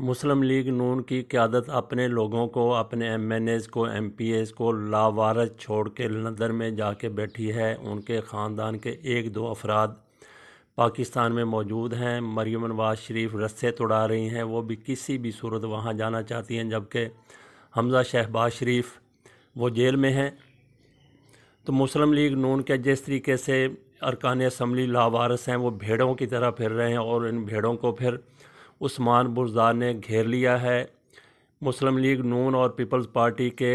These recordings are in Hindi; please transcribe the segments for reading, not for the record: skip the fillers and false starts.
मुस्लिम लीग नून की क़यादत अपने लोगों को, अपने एमएनएज़ को, एमपीएज़ को लावारिस छोड़ के लंदन में जाके बैठी है। उनके ख़ानदान के एक दो अफराद पाकिस्तान में मौजूद हैं। मरीम नवाज़ शरीफ रस्से तोड़ा रही हैं, वो भी किसी भी सूरत वहाँ जाना चाहती हैं, जबकि हमज़ा शहबाज शरीफ वो जेल में हैं। तो मुस्लिम लीग नून के जिस तरीके से अरकान असम्बली लावारिस हैं, वो भेड़ों की तरह फिर रहे हैं और इन भेड़ों को फिर उस्मान बुज़दार ने घेर लिया है। मुस्लिम लीग नून और पीपल्स पार्टी के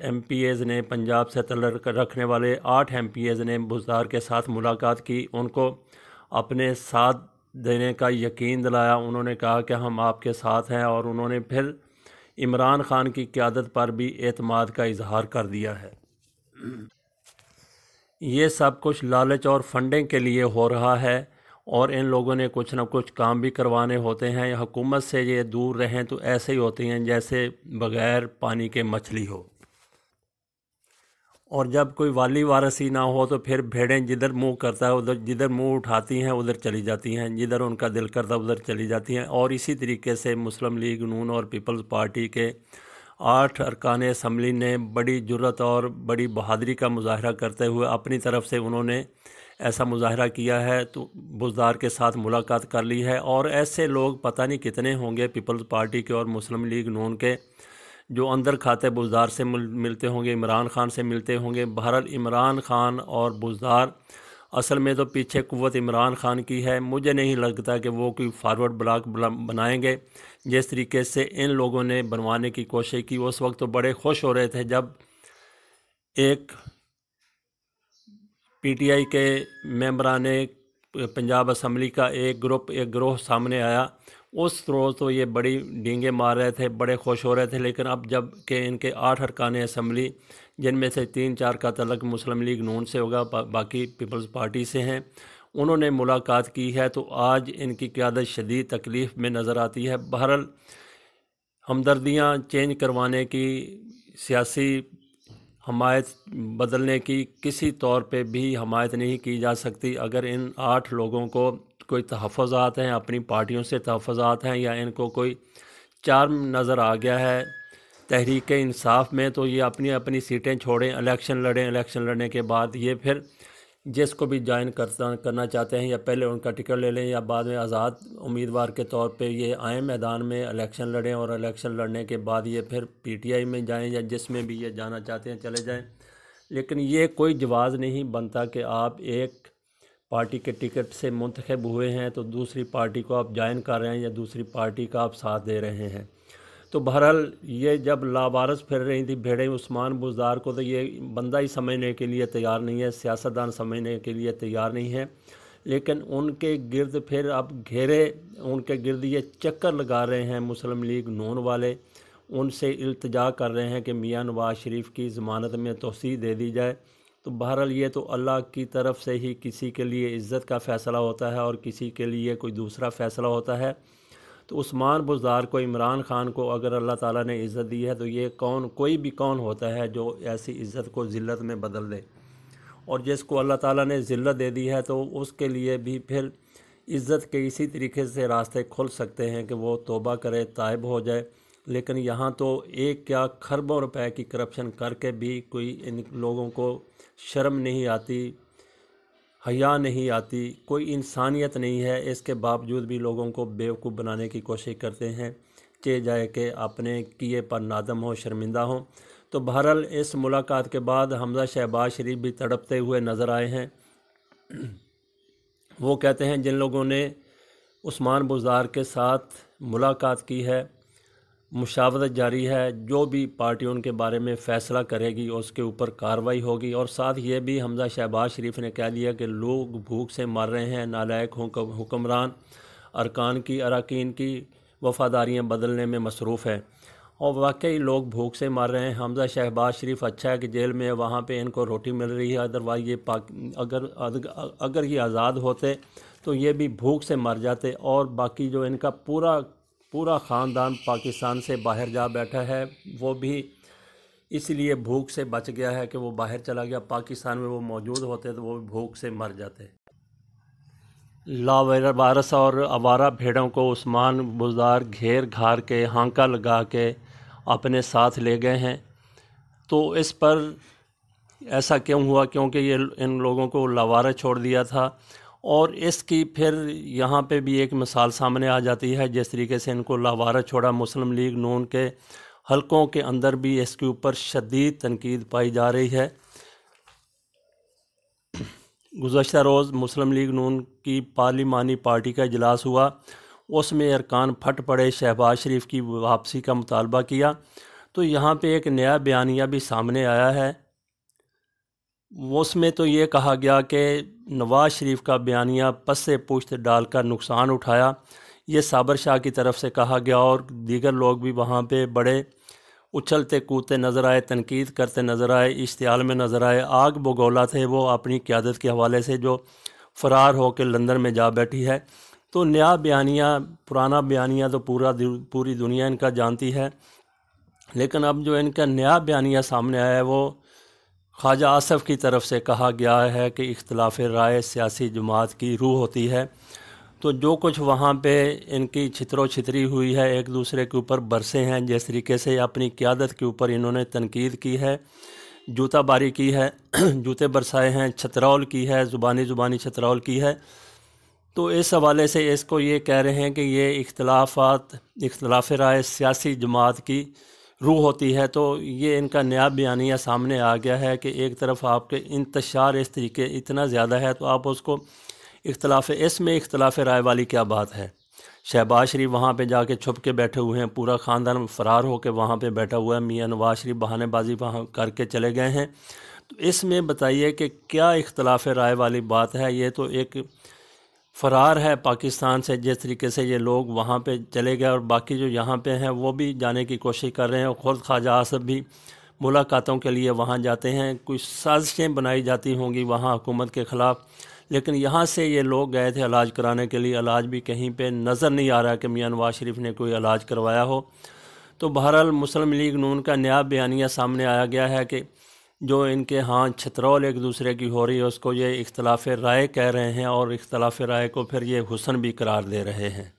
एमपीएज़ ने, पंजाब से तल्लुक़ रखने वाले 8 एमपीएज़ ने बुज़दार के साथ मुलाकात की, उनको अपने साथ देने का यकीन दिलाया। उन्होंने कहा कि हम आपके साथ हैं और उन्होंने फिर इमरान ख़ान की क़यादत पर भी एतमाद का इजहार कर दिया है। ये सब कुछ लालच और फंडिंग के लिए हो रहा है और इन लोगों ने कुछ ना कुछ काम भी करवाने होते हैं। हुकूमत से ये दूर रहें तो ऐसे ही होती हैं जैसे बग़ैर पानी के मछली हो, और जब कोई वाली वारसी ना हो तो फिर भेड़ें जिधर मुंह करता है उधर, जिधर मुंह उठाती हैं उधर चली जाती हैं, जिधर उनका दिल करता है उधर चली जाती हैं। और इसी तरीके से मुस्लिम लीग नून और पीपल्स पार्टी के 8 अरकान असम्बली ने बड़ी जुर्रत और बड़ी बहादुरी का मुजाहरा करते हुए अपनी तरफ से उन्होंने ऐसा मुजाहरा किया है, तो बुज़दार के साथ मुलाकात कर ली है। और ऐसे लोग पता नहीं कितने होंगे पीपल्स पार्टी के और मुस्लिम लीग नून के, जो अंदर खाते बुज़दार से मिलते होंगे, इमरान ख़ान से मिलते होंगे। बहरहाल इमरान ख़ान और बुज़दार असल में तो पीछे कुव्वत इमरान ख़ान की है। मुझे नहीं लगता कि वो कोई फारवर्ड ब्लॉक बनाएंगे जिस तरीके से इन लोगों ने बनवाने की कोशिश की। उस वक्त तो बड़े खुश हो रहे थे जब एक पीटीआई के मेंबरान पंजाब असम्बली का एक ग्रोह सामने आया। उस रोज़ तो ये बड़ी डींगे मार रहे थे, बड़े खुश हो रहे थे। लेकिन अब जब कि इनके 8 अरकान असम्बली, जिनमें से 3-4 का तल्लुक़ मुस्लिम लीग नून से होगा, बाकी पीपल्स पार्टी से हैं, उन्होंने मुलाकात की है, तो आज इनकी क़यादत शदीद तकलीफ़ में नज़र आती है। बहरहाल हमदर्दियाँ चेंज करवाने की, सियासी हमायत बदलने की किसी तौर पे भी हमायत नहीं की जा सकती। अगर इन 8 लोगों को कोई तहफ़्फ़ुज़ात हैं, अपनी पार्टियों से तहफ़्फ़ुज़ात हैं, या इनको कोई चार्म नज़र आ गया है तहरीक इंसाफ में, तो ये अपनी अपनी सीटें छोड़ें, इलेक्शन लड़ें। इलेक्शन लड़ने के बाद ये फिर जिसको भी ज्वाइन करना चाहते हैं, या पहले उनका टिकट ले लें या बाद में आज़ाद उम्मीदवार के तौर पे ये आएँ मैदान में, इलेक्शन लड़ें, और इलेक्शन लड़ने के बाद ये फिर पीटीआई में जाएं या जिसमें भी ये जाना चाहते हैं चले जाएं। लेकिन ये कोई जवाज़ नहीं बनता कि आप एक पार्टी के टिकट से मुंतखब हुए हैं तो दूसरी पार्टी को आप ज्वाइन कर रहे हैं या दूसरी पार्टी का आप साथ दे रहे हैं। तो बहरहाल ये जब लावारिस फिर रही थी भेड़ें उस्मान बुज़दार को, तो ये बंदा ही समझने के लिए तैयार नहीं है, सियासतदान समझने के लिए तैयार नहीं है। लेकिन उनके गिर्द फिर अब घेरे, उनके गिर्द ये चक्कर लगा रहे हैं मुस्लिम लीग नून वाले, उनसे इल्तिजा कर रहे हैं कि मियाँ नवाज़ शरीफ की ज़मानत में तौसीह दे दी जाए। तो बहरहाल ये तो अल्लाह की तरफ से ही किसी के लिए इज़्ज़त का फ़ैसला होता है और किसी के लिए कोई दूसरा फ़ैसला होता है। तो उस्मान बुज़दार को, इमरान ख़ान को अगर अल्लाह ताला ने इज़्ज़त दी है, तो ये कोई भी कौन होता है जो ऐसी इज़्ज़त को ज़िल्लत में बदल दे। और जिसको अल्लाह ताला ने ज़िल्लत दे दी है तो उसके लिए भी फिर इज़्ज़त के इसी तरीके से रास्ते खुल सकते हैं कि वो तौबा करे, ताइब हो जाए। लेकिन यहाँ तो एक क्या खरबों रुपए की करप्शन करके भी कोई इन लोगों को शर्म नहीं आती, हया नहीं आती, कोई इंसानियत नहीं है। इसके बावजूद भी लोगों को बेवकूफ़ बनाने की कोशिश करते हैं, चे जाए कि अपने किए पर नादम हो, शर्मिंदा हो। तो बहरहाल इस मुलाकात के बाद हमज़ा शहबाज शरीफ भी तड़पते हुए नज़र आए हैं। वो कहते हैं जिन लोगों ने उस्मान बुज़दार के साथ मुलाकात की है, मुशावरत जारी है, जो भी पार्टी उनके बारे में फ़ैसला करेगी उसके ऊपर कार्रवाई होगी। और साथ ये भी हमज़ा शहबाज शरीफ ने कह दिया कि लोग भूख से मर रहे हैं, नालायक हुक्मरान अरकान की वफ़ादारियाँ बदलने में मसरूफ़ है। और वाकई लोग भूख से मर रहे हैं। हमज़ा शहबाज शरीफ अच्छा है कि जेल में है, वहाँ पे इनको रोटी मिल रही है, अदरवाइज़ ये अगर ये आज़ाद होते तो ये भी भूख से मर जाते। और बाकी जो इनका पूरा ख़ानदान पाकिस्तान से बाहर जा बैठा है, वो भी इसलिए भूख से बच गया है कि वो बाहर चला गया। पाकिस्तान में वो मौजूद होते तो वो भूख से मर जाते। लावारस और आवारा भेड़ों को उस्मान बुज़दार घेर घार के हांका लगा के अपने साथ ले गए हैं। तो इस पर ऐसा क्यों हुआ? क्योंकि ये इन लोगों को लावारा छोड़ दिया था। और इसकी फिर यहाँ पे भी एक मिसाल सामने आ जाती है, जिस तरीके से इनको लावारा छोड़ा, मुस्लिम लीग नून के हलकों के अंदर भी इसके ऊपर शदीद तनकीद पाई जा रही है। गुज़श्ता रोज़ मुस्लिम लीग नून की पार्लिमानी पार्टी का इजलास हुआ, उसमें अरकान फट पड़े, शहबाज शरीफ की वापसी का मुतालबा किया। तो यहाँ पे एक नया बयानिया भी सामने आया है। उसमें तो ये कहा गया कि नवाज़ शरीफ का बयानिया पस से पुश्त डालकर नुकसान उठाया, ये साबर शाह की तरफ से कहा गया। और दीगर लोग भी वहाँ पे बड़े उछलते कूदते नज़र आए, तनकीद करते नज़र आए, इश्तियाल में नज़र आए। आग बगौला थे वो अपनी क़यादत के हवाले से, जो फ़रार होकर लंदन में जा बैठी है। तो नया बयानिया, पुराना बयानिया तो पूरी दुनिया इनका जानती है, लेकिन अब जो इनका नया बयानिया सामने आया है वो ख्वाजा आसफ़ की तरफ से कहा गया है कि इख्तिलाफ़ राय सियासी जमात की रूह होती है। तो जो कुछ वहाँ पे इनकी छितरो छितरी हुई है, एक दूसरे के ऊपर बरसे हैं, जिस तरीके से अपनी क़यादत के ऊपर इन्होंने तनकीद की है, जूताबारी की है, जूते बरसाए हैं, छतरौल की है, ज़ुबानी छतरौल की है। तो इस हवाले से इसको ये कह रहे हैं कि ये इख्तिलाफ़ राय सियासी जमात की रूह होती है। तो ये इनका नया बयानिया सामने आ गया है कि एक तरफ आपके इंतशार इस तरीके इतना ज़्यादा है, तो आप उसको इसमें इख्तिलाफ़ राय वाली क्या बात है? शहबाज शरीफ वहाँ पे जाके छुप के बैठे हुए हैं, पूरा ख़ानदान फ़रार होकर वहाँ पे बैठा हुआ है, मियाँ नवाज़ शरीफ बहानेबाजी वहाँ करके चले गए हैं। तो इसमें बताइए कि क्या इख्तिलाफ़ राय वाली बात है? ये तो एक फ़रार है पाकिस्तान से, जिस तरीके से ये लोग वहाँ पे चले गए और बाकी जो यहाँ पे हैं वो भी जाने की कोशिश कर रहे हैं। और ख़ुद ख्वाजा आसफ़ भी मुलाकातों के लिए वहाँ जाते हैं। कुछ साजिशें बनाई जाती होंगी वहाँ हुकूमत के ख़िलाफ़, लेकिन यहाँ से ये लोग गए थे इलाज कराने के लिए। इलाज भी कहीं पे नज़र नहीं आ रहा कि मियाँ नवाज़ शरीफ ने कोई इलाज करवाया हो। तो बहरहाल मुस्लिम लीग नून का नया बयानिया सामने आया गया है कि जो इनके यहाँ छतरौल एक दूसरे की हो रही है, उसको ये इख्तिलाफ़ राय कह रहे हैं और इख्तिलाफ़ राय को फिर ये हुस्न भी करार दे रहे हैं।